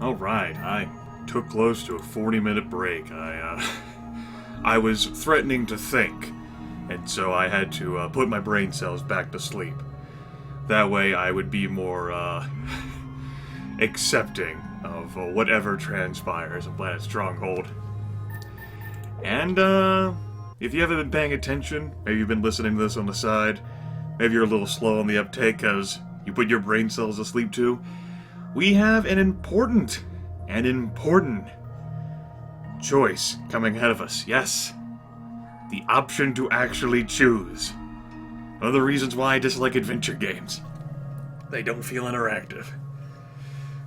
Alright, I took close to a 40-minute break. I was threatening to think, and so I had to put my brain cells back to sleep. That way I would be more accepting of whatever transpires on Planet Stronghold. And if you haven't been paying attention, maybe you've been listening to this on the side, maybe you're a little slow on the uptake because you put your brain cells to sleep too, we have an important choice coming ahead of us. Yes, the option to actually choose. One of the reasons why I dislike adventure games. They don't feel interactive.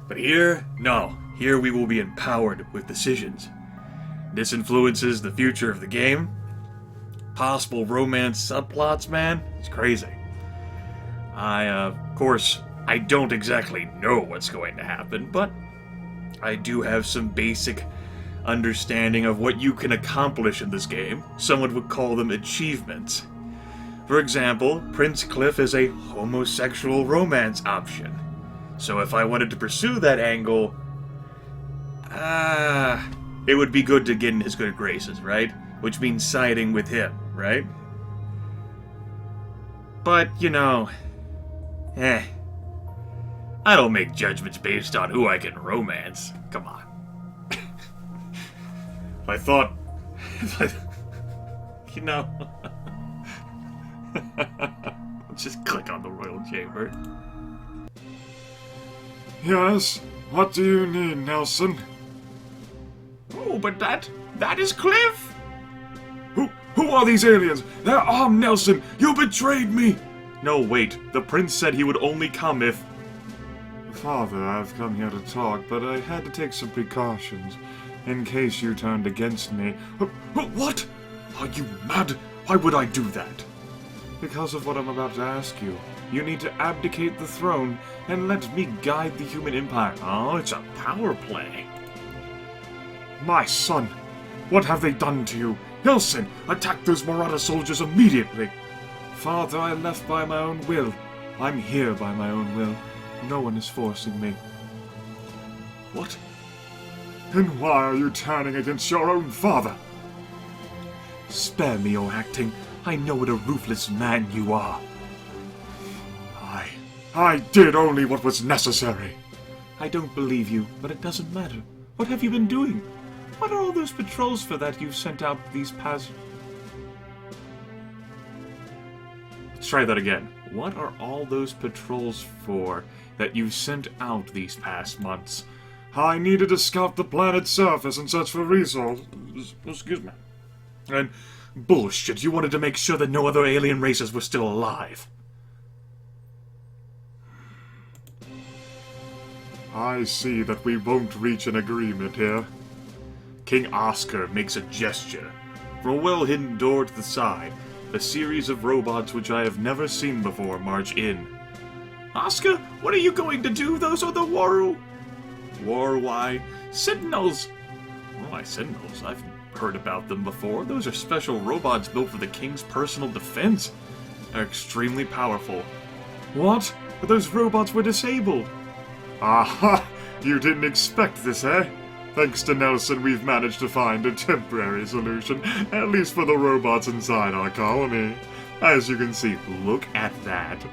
But here, no. Here we will be empowered with decisions. This influences the future of the game. Possible romance subplots, man. It's crazy. Of course, I don't exactly know what's going to happen, but I do have some basic understanding of what you can accomplish in this game. Someone would call them achievements. For example, Prince Cliff is a homosexual romance option. So if I wanted to pursue that angle, it would be good to get in his good graces, right? Which means siding with him, right? But, you know, I don't make judgments based on who I can romance. Come on. I thought, you know, just click on the Royal Chamber. Yes? What do you need, Nelson? Oh, but that is Cliff! Who are these aliens? They're armed, Nelson! You betrayed me! No, wait. The prince said he would only come if... Father, I've come here to talk, but I had to take some precautions, in case you turned against me. What? Are you mad? Why would I do that? Because of what I'm about to ask you. You need to abdicate the throne and let me guide the human empire. Oh, it's a power play. My son, what have they done to you? Nelson, attack those Marauder soldiers immediately. Father, I left by my own will. I'm here by my own will. No one is forcing me. What? Then why are you turning against your own father? Spare me your acting. I know what a ruthless man you are. I did only what was necessary. I don't believe you, but it doesn't matter. What have you been doing? What are all those patrols for that you've sent out these past... Let's try that again. What are all those patrols for that you've sent out these past months? I needed to scout the planet's surface and search for resources. Excuse me. And bullshit, you wanted to make sure that no other alien races were still alive. I see that we won't reach an agreement here. King Oscar makes a gesture. From a well-hidden door to the side, a series of robots which I have never seen before march in. Oscar, what are you going to do? Those are the War-Y Sentinels. Why Sentinels? I've heard about them before. Those are special robots built for the king's personal defense. They're extremely powerful. What? But those robots were disabled. Aha! You didn't expect this, eh? Thanks to Nelson, we've managed to find a temporary solution, at least for the robots inside our colony. As you can see, look at that.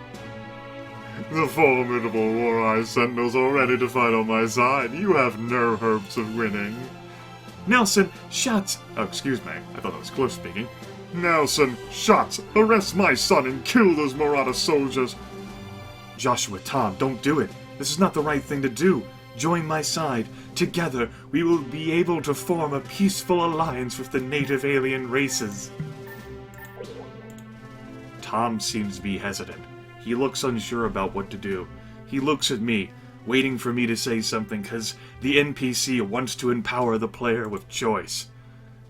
The formidable War-Y Sentinels are ready to fight on my side. You have no hopes of winning. Nelson, shots! Oh, excuse me. I thought that was close speaking. Nelson, shots! Arrest my son and kill those Marauder soldiers! Joshua, Tom, don't do it. This is not the right thing to do. Join my side. Together, we will be able to form a peaceful alliance with the native alien races. Tom seems to be hesitant. He looks unsure about what to do. He looks at me, waiting for me to say something because the NPC wants to empower the player with choice.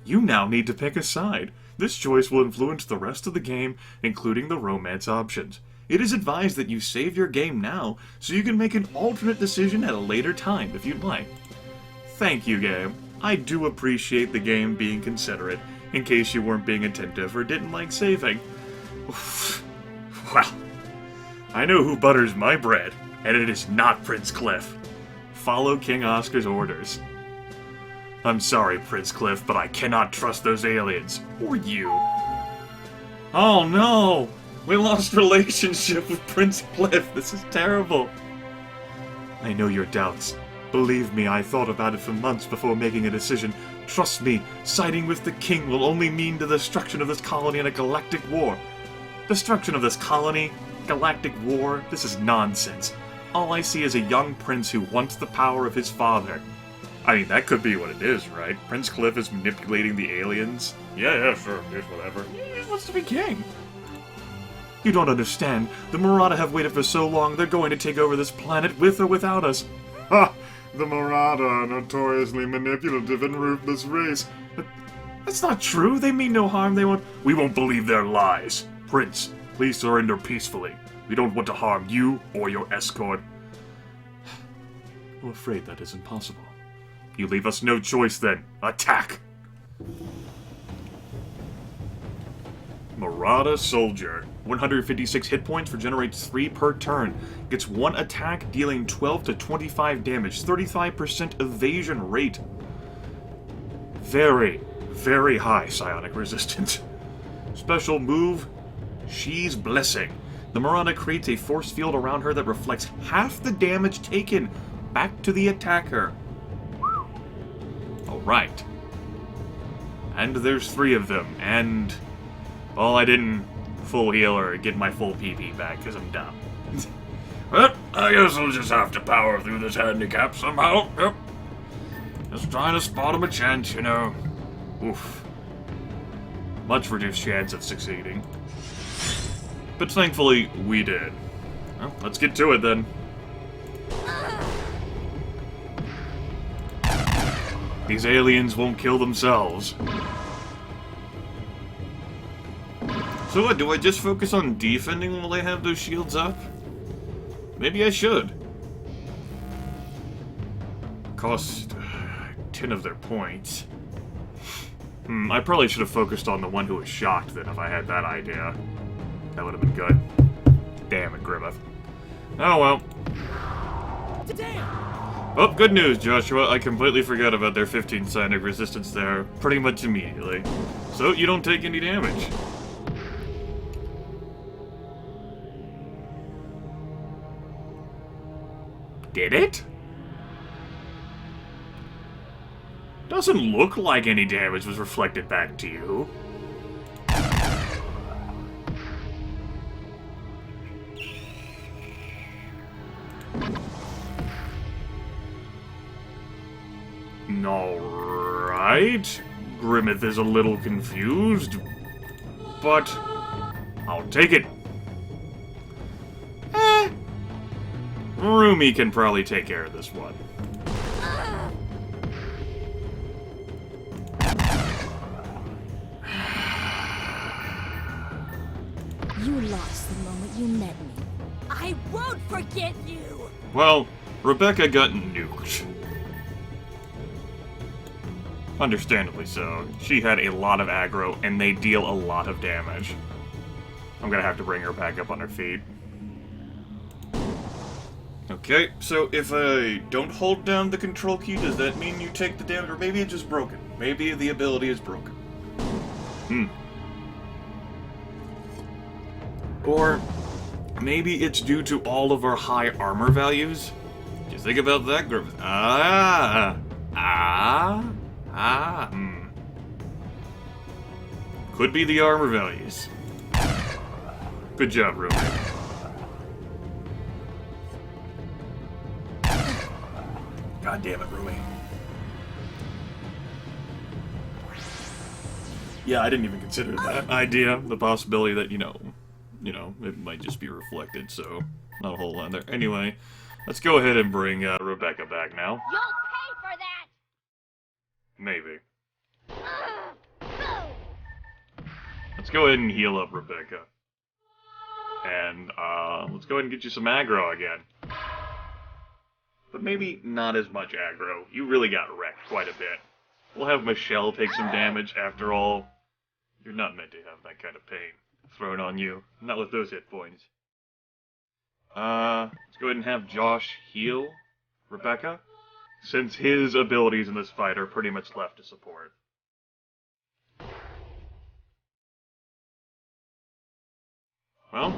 You now need to pick a side. This choice will influence the rest of the game, including the romance options. It is advised that you save your game now, so you can make an alternate decision at a later time if you'd like. Thank you, game. I do appreciate the game being considerate, in case you weren't being attentive or didn't like saving. Well, I know who butters my bread, and it is not Prince Cliff. follow King Oscar's orders. I'm sorry, Prince Cliff, but I cannot trust those aliens. Or you. Oh no! We lost relationship with Prince Cliff. This is terrible. I know your doubts. Believe me, I thought about it for months before making a decision. Trust me, siding with the king will only mean the destruction of this colony and a galactic war. Destruction of this colony? Galactic war? This is nonsense. All I see is a young prince who wants the power of his father. I mean, that could be what it is, right? Prince Cliff is manipulating the aliens? Yeah, sure, here's whatever. He just wants to be king. You don't understand. The Murata have waited for so long, they're going to take over this planet with or without us. Ha! The Murata are notoriously manipulative and ruthless race. That's not true. They mean no harm. We won't believe their lies. Prince, please surrender peacefully. We don't want to harm you or your escort. I'm afraid that is impossible. You leave us no choice then. Attack! Murata Soldier. 156 hit points, regenerates 3 per turn. Gets 1 attack, dealing 12 to 25 damage. 35% evasion rate. Very, very high psionic resistance. Special move, She's Blessing. The Murata creates a force field around her that reflects half the damage taken back to the attacker. Alright. And there's 3 of them, and... well, I didn't full heal or get my full PP back because I'm dumb. But I guess I'll just have to power through this handicap somehow. Yep. Just trying to spot him a chance, you know. Oof. Much reduced chance of succeeding. But thankfully, we did. Well, let's get to it then. These aliens won't kill themselves. So what, do I just focus on defending while they have those shields up? Maybe I should. Cost 10 of their points. I probably should have focused on the one who was shocked then if I had that idea. That would have been good. Damn it, Grimith. Oh well. Oh, good news, Joshua. I completely forgot about their 15 psionic resistance there pretty much immediately. So you don't take any damage. Did it? Doesn't look like any damage was reflected back to you. Alright. Grimith is a little confused, but I'll take it. Rumi can probably take care of this one. You lost the moment you met me. I won't forget you! Well, Rebecca got nuked. Understandably so. She had a lot of aggro, and they deal a lot of damage. I'm gonna have to bring her back up on her feet. Okay, so if I don't hold down the control key, does that mean you take the damage? Or maybe it's just broken. Maybe the ability is broken. Or maybe it's due to all of our high armor values? Just think about that, Grimith. Could be the armor values. Good job, Rumi. God damn it, Rumi. Yeah, I didn't even consider that idea. The possibility that, you know, it might just be reflected, so not a whole lot there. Anyway, let's go ahead and bring Rebecca back now. You'll pay for that! Maybe. Let's go ahead and heal up Rebecca. And, let's go ahead and get you some aggro again. But maybe not as much aggro. You really got wrecked quite a bit. We'll have Michelle take some damage, after all. You're not meant to have that kind of pain thrown on you. Not with those hit points. Let's go ahead and have Josh heal Rebecca. since his abilities in this fight are pretty much left to support. Well,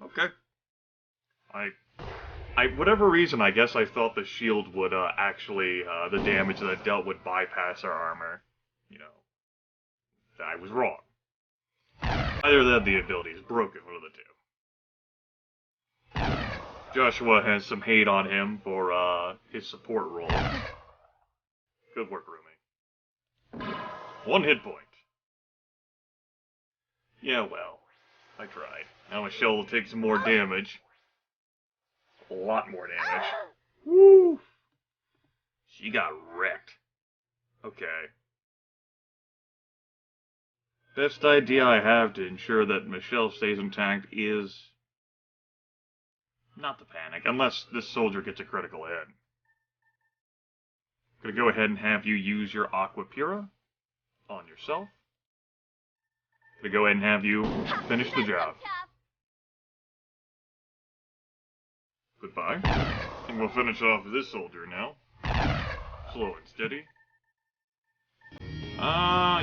okay. Whatever reason, I guess I thought the shield would, actually, the damage that it dealt would bypass our armor. You know, I was wrong. Either that, the ability is broken, one of the two. Joshua has some hate on him for, his support role. Good work, Rumi. 1 hit point. Yeah, well, I tried. Now Michelle will take some more damage. A lot more damage. Woo! She got wrecked. Okay. Best idea I have to ensure that Michelle stays intact is not to panic, unless this soldier gets a critical hit. Gonna go ahead and have you use your Aqua Pura on yourself. Gonna go ahead and have you finish the job. Goodbye. And we'll finish off this soldier now. Slow and steady.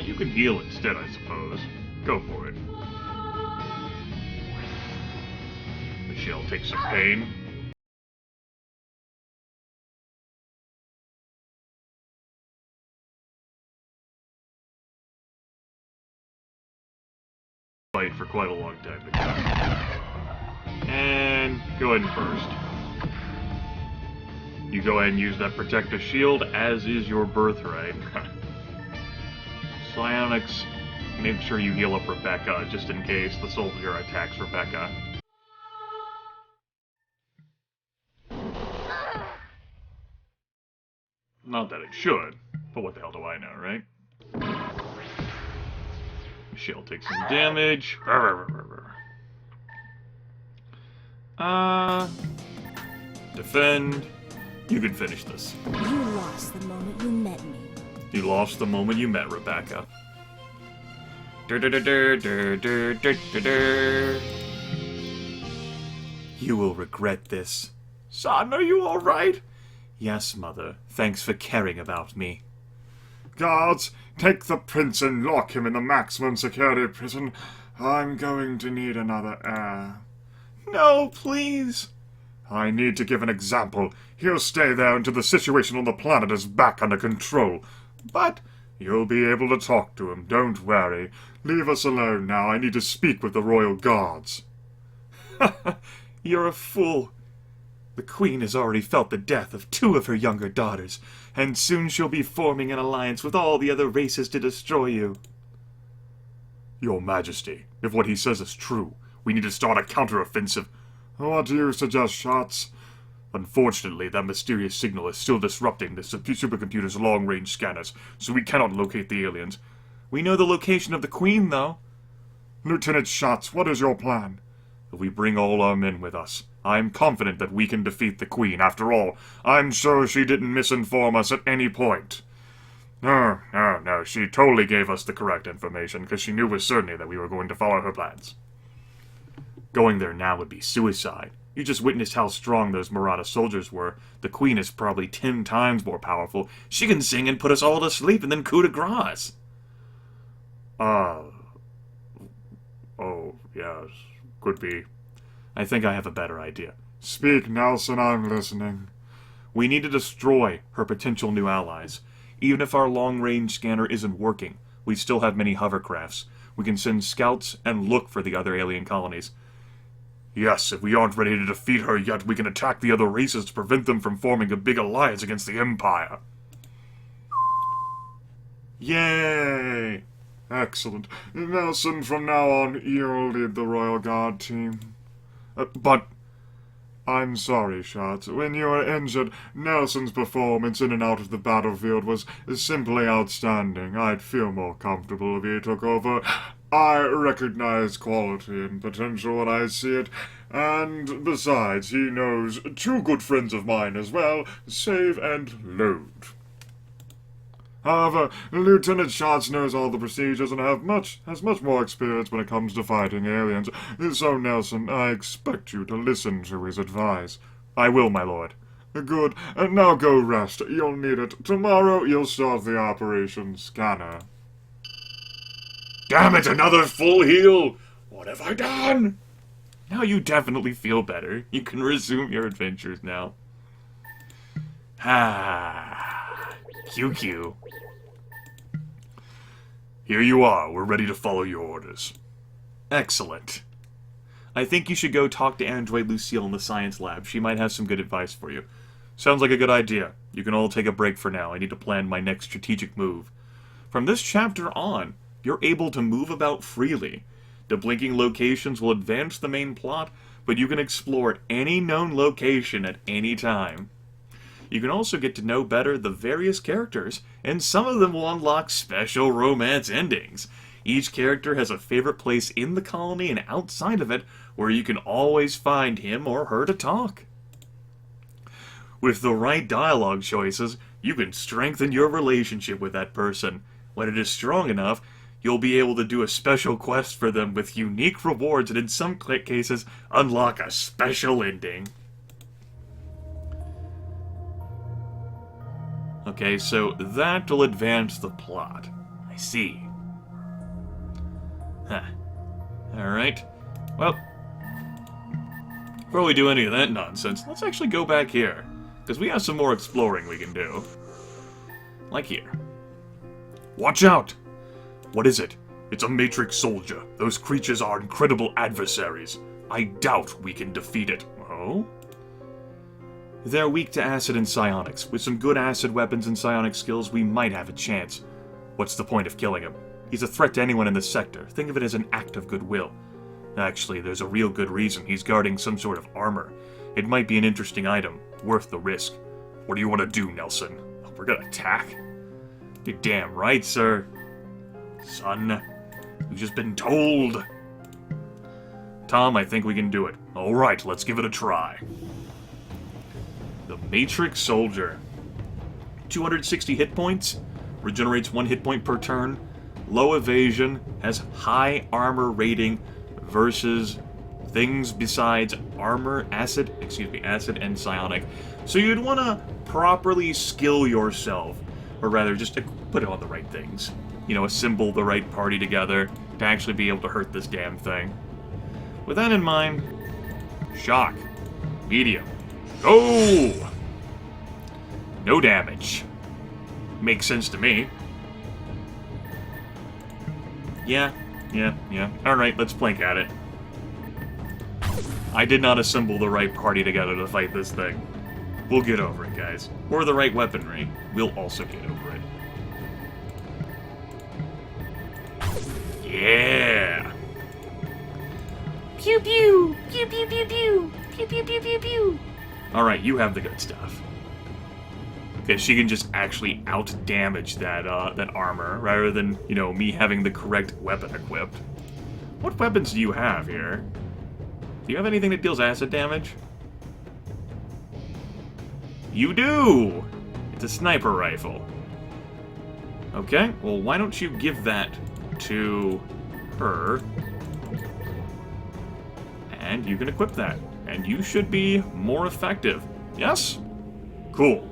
You can heal instead, I suppose. Go for it. Michelle takes some pain. Fight for quite a long time to come. And go ahead and burst. You go ahead and use that protective shield, as is your birthright. Psionics, make sure you heal up Rebecca, just in case the soldier attacks Rebecca. Not that it should, but what the hell do I know, right? Michelle takes some damage. Defend. You can finish this. You lost the moment you met me. You lost the moment you met Rebecca. You will regret this. Son, are you alright? Yes, Mother. Thanks for caring about me. Guards, take the prince and lock him in the maximum security prison. I'm going to need another heir. No, please. I need to give an example. He'll stay there until the situation on the planet is back under control. But you'll be able to talk to him, don't worry. Leave us alone now. I need to speak with the royal guards. You're a fool. The Queen has already felt the death of 2 of her younger daughters, and soon she'll be forming an alliance with all the other races to destroy you. Your Majesty, if what he says is true, we need to start a counteroffensive. What do you suggest, Shots? Unfortunately, that mysterious signal is still disrupting the supercomputer's long-range scanners, so we cannot locate the aliens. We know the location of the Queen, though. Lieutenant Shots, what is your plan? If we bring all our men with us, I'm confident that we can defeat the Queen. After all, I'm sure she didn't misinform us at any point. No, she totally gave us the correct information, because she knew with certainty that we were going to follow her plans. Going there now would be suicide. You just witnessed how strong those Murata soldiers were. The Queen is probably 10 times more powerful. She can sing and put us all to sleep and then coup de grace. Oh, yes, could be. I think I have a better idea. Speak, Nelson, I'm listening. We need to destroy her potential new allies. Even if our long-range scanner isn't working, we still have many hovercrafts. We can send scouts and look for the other alien colonies. Yes, if we aren't ready to defeat her yet, we can attack the other races to prevent them from forming a big alliance against the Empire. Yay! Excellent. Nelson, from now on, you'll lead the Royal Guard team. But I'm sorry, Shots. When you were injured, Nelson's performance in and out of the battlefield was simply outstanding. I'd feel more comfortable if he took over. I recognize quality and potential when I see it, and besides, he knows 2 good friends of mine as well, Save and Load. However, Lieutenant Shots knows all the procedures and has much more experience when it comes to fighting aliens. So, Nelson, I expect you to listen to his advice. I will, my lord. Good. Now go rest. You'll need it. Tomorrow you'll start the Operation Scanner. Damn it, another full heal! What have I done? Now you definitely feel better. You can resume your adventures now. Ah, QQ. Here you are. We're ready to follow your orders. Excellent. I think you should go talk to Android Lucille in the science lab. She might have some good advice for you. Sounds like a good idea. You can all take a break for now. I need to plan my next strategic move. From this chapter on, you're able to move about freely. The blinking locations will advance the main plot, but you can explore any known location at any time. You can also get to know better the various characters, and some of them will unlock special romance endings. Each character has a favorite place in the colony and outside of it where you can always find him or her to talk. With the right dialogue choices, you can strengthen your relationship with that person. When it is strong enough, you'll be able to do a special quest for them with unique rewards and in some cases, unlock a special ending. Okay, so that will advance the plot. I see. Huh. Alright. Well, before we do any of that nonsense, let's actually go back here. Because we have some more exploring we can do. Like here. Watch out! What is it? It's a Matrix soldier. Those creatures are incredible adversaries. I doubt we can defeat it. Oh? They're weak to acid and psionics. With some good acid weapons and psionic skills, we might have a chance. What's the point of killing him? He's a threat to anyone in the sector. Think of it as an act of goodwill. Actually, there's a real good reason. He's guarding some sort of armor. It might be an interesting item, worth the risk. What do you want to do, Nelson? We're gonna attack? You're damn right, sir. Son, we've just been told. Tom, I think we can do it. Alright, let's give it a try. The Matrix Soldier. 260 hit points, regenerates 1 hit point per turn, low evasion, has high armor rating versus things besides acid and psionic. So you'd want to properly skill yourself, or rather just put it on the right things. You know, assemble the right party together to actually be able to hurt this damn thing. With that in mind, shock, medium, go! No damage. Makes sense to me. Yeah. Alright, let's plink at it. I did not assemble the right party together to fight this thing. We'll get over it, guys. Or the right weaponry. We'll also get over it. Yeah! Pew pew! Pew pew pew pew! Pew pew pew pew pew! Alright, you have the good stuff. Okay, she can just actually out-damage that armor, rather than, you know, me having the correct weapon equipped. What weapons do you have here? Do you have anything that deals acid damage? You do! It's a sniper rifle. Okay, well, why don't you give that to her? And you can equip that. And you should be more effective. Yes? Cool.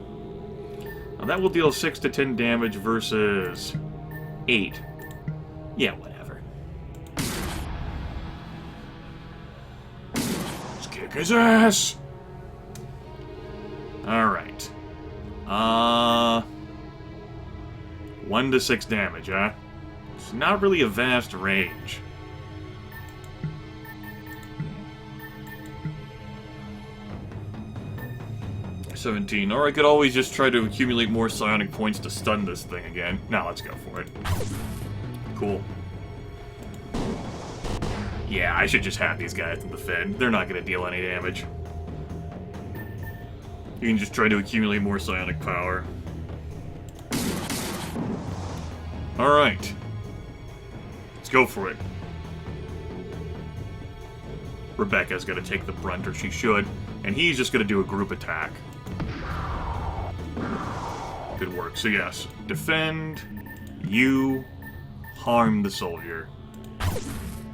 Now that will deal 6 to 10 damage versus 8. Yeah, whatever. Let's kick his ass! Alright. 1 to 6 damage, huh? It's not really a vast range. $17. Or I could always just try to accumulate more psionic points to stun this thing again. Now let's go for it. Cool. Yeah, I should just have these guys in the Fed. They're not going to deal any damage. You can just try to accumulate more psionic power. Alright. Let's go for it. Rebecca's going to take the brunt, or she should, and he's just going to do a group attack. Good work. So yes, defend, you, harm the soldier.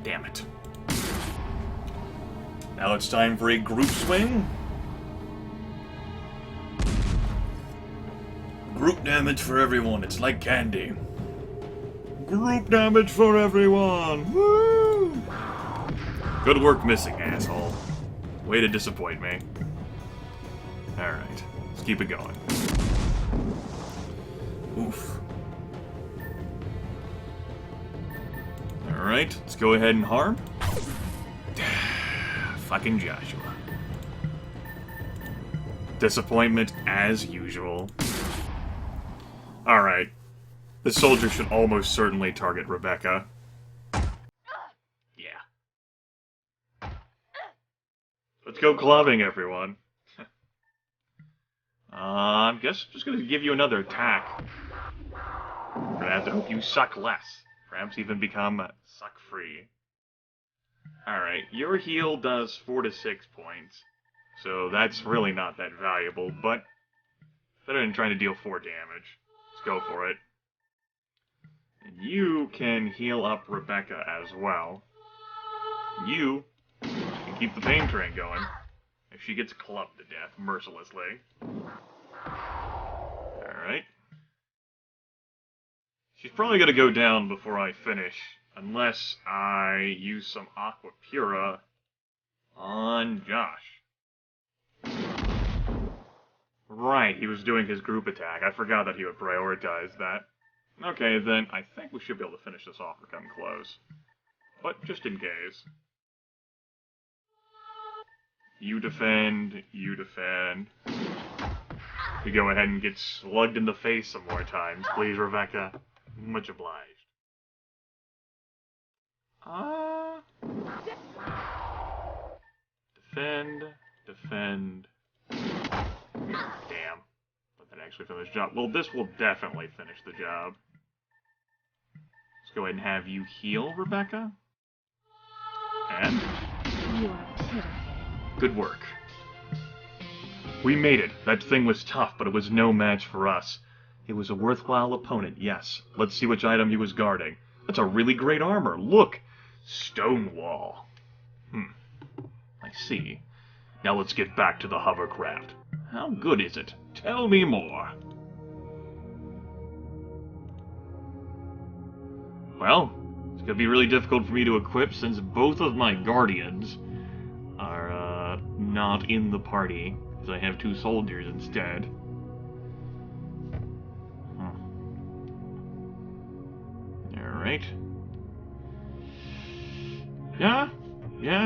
Damn it. Now it's time for a group swing. Group damage for everyone, it's like candy. Group damage for everyone! Woo! Good work missing, asshole. Way to disappoint me. Alright, let's keep it going. Oof. Alright, let's go ahead and harm. Fucking Joshua. Disappointment as usual. Alright. The soldier should almost certainly target Rebecca. Yeah. Let's go clubbing, everyone. I guess I'm just gonna give you another attack. I'm gonna have to hope you suck less. Perhaps even become suck-free. Alright, your heal does 4 to 6 points. So that's really not that valuable, but better than trying to deal 4 damage. Let's go for it. And you can heal up Rebecca as well. You can keep the pain train going if she gets clubbed to death mercilessly. Alright. She's probably going to go down before I finish, unless I use some Aqua Pura on Josh. Right, he was doing his group attack. I forgot that he would prioritize that. Okay, then I think we should be able to finish this off or come close. But just in case. You defend, you defend. We go ahead and get slugged in the face some more times, please, Rebecca. Much obliged. Defend, defend. Damn. But that actually finished the job. Well, this will definitely finish the job. Let's go ahead and have you heal, Rebecca. And? You are pitiful. Good work. We made it. That thing was tough, but it was no match for us. It was a worthwhile opponent, yes. Let's see which item he was guarding. That's a really great armor. Look! Stonewall. I see. Now let's get back to the hovercraft. How good is it? Tell me more. Well, it's gonna be really difficult for me to equip since both of my guardians are, not in the party, because I have 2 soldiers instead. Alright. Yeah,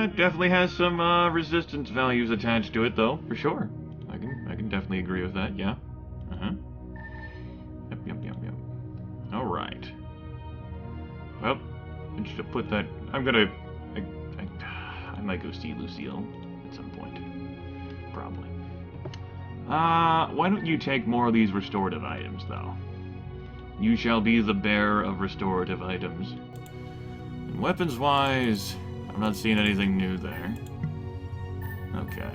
it definitely has some, resistance values attached to it, though, for sure. I can definitely agree with that, yeah. Yep. Alright. Well, I should put that... I might go see Lucille at some point. Probably. Why don't you take more of these restorative items, though? You shall be the bearer of restorative items. And weapons-wise, I'm not seeing anything new there. Okay.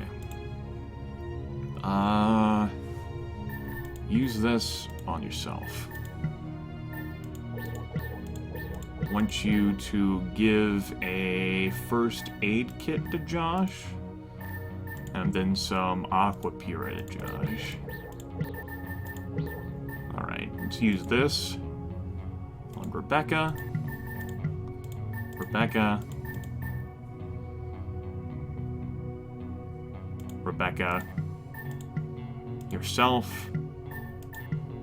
Use this on yourself. I want you to give a first aid kit to Josh, and then some Aqua Pura to Josh. Alright, let's use this on Rebecca. Rebecca, yourself,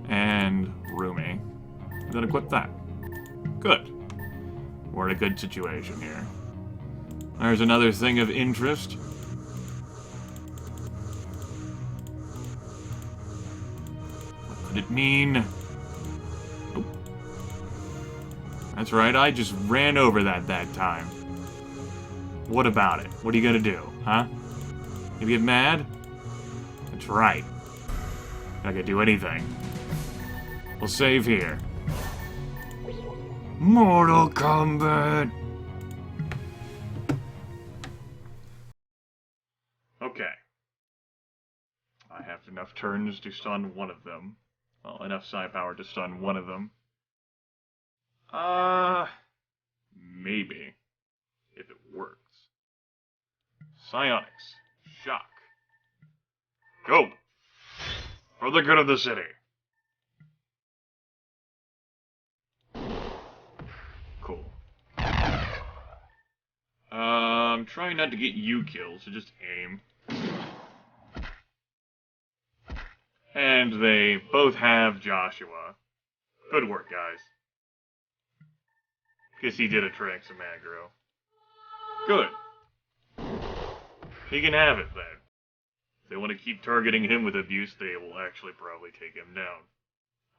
and Rumi. I'm gonna equip that. Good. We're in a good situation here. There's another thing of interest. What could it mean? Oh. That's right, I just ran over that time. What about it? What are you gonna do, huh? You get mad? That's right. Not gonna do anything. We'll save here. Mortal Kombat! Okay. I have enough turns to stun one of them. Well, enough psi power to stun one of them. Maybe. If it works. Psionics. Shock. Go! For the good of the city. I'm trying not to get you killed, so just aim. And they both have Joshua. Good work, guys. Guess he did attract some aggro. Good. He can have it, then. If they want to keep targeting him with abuse, they will actually probably take him down.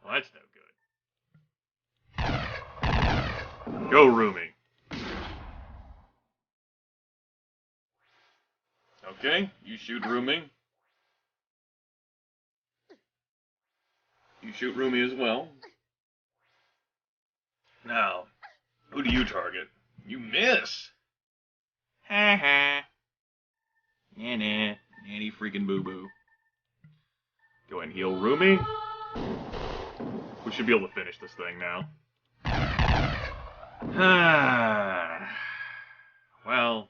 Well, that's no good. Go, Rumi. Okay, you shoot Rumi. You shoot Rumi as well. Now, who do you target? You miss! Ha ha. Nah, nanny freaking boo-boo. Go ahead and heal Rumi. We should be able to finish this thing now. Well...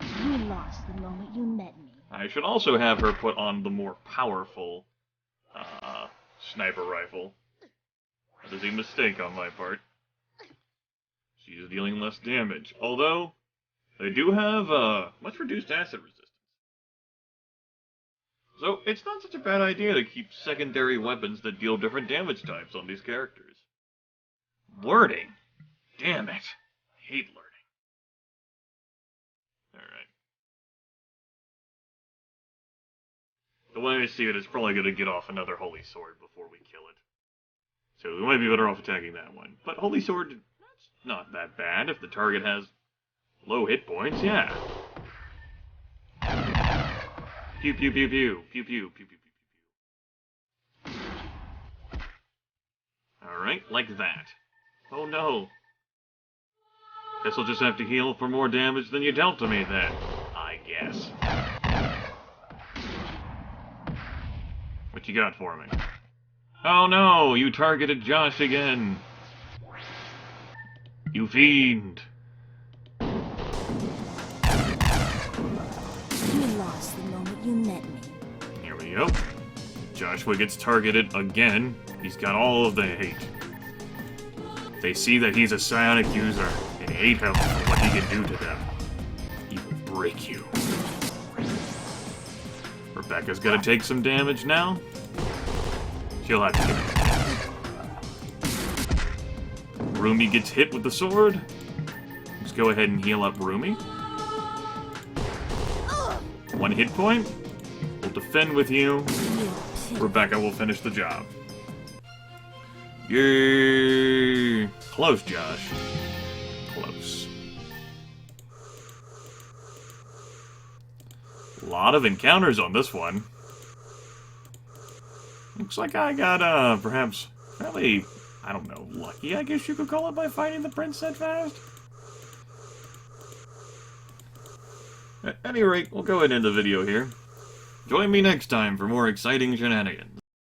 You lost the moment you met me. I should also have her put on the more powerful sniper rifle. That is a mistake on my part. She is dealing less damage. Although, they do have much reduced acid resistance. So, it's not such a bad idea to keep secondary weapons that deal different damage types on these characters. Learning? Damn it. I hate learning. Alright. The way I see it, it's probably going to get off another Holy Sword before we kill it. So we might be better off attacking that one. But Holy Sword, that's not that bad if the target has low hit points, yeah. Pew pew pew pew. Pew pew pew pew pew pew. Alright, like that. Oh no. Guess I'll just have to heal for more damage than you dealt to me then, I guess. What you got for me? Oh no, you targeted Josh again. You fiend. You lost the moment you met me. Here we go. Joshua gets targeted again. He's got all of the hate. They see that he's a psionic user and hate him for what he can do to them. He will break you. Rebecca's gonna take some damage now. She'll have to get it. Rumi gets hit with the sword. Let's go ahead and heal up Rumi. 1 hit point. We'll defend with you. Rebecca will finish the job. Yay! Close, Josh. Close. A lot of encounters on this one. Looks like I got, perhaps, fairly, I don't know, lucky, I guess you could call it, by fighting the prince that fast. At any rate, we'll go ahead and end the video here. Join me next time for more exciting shenanigans.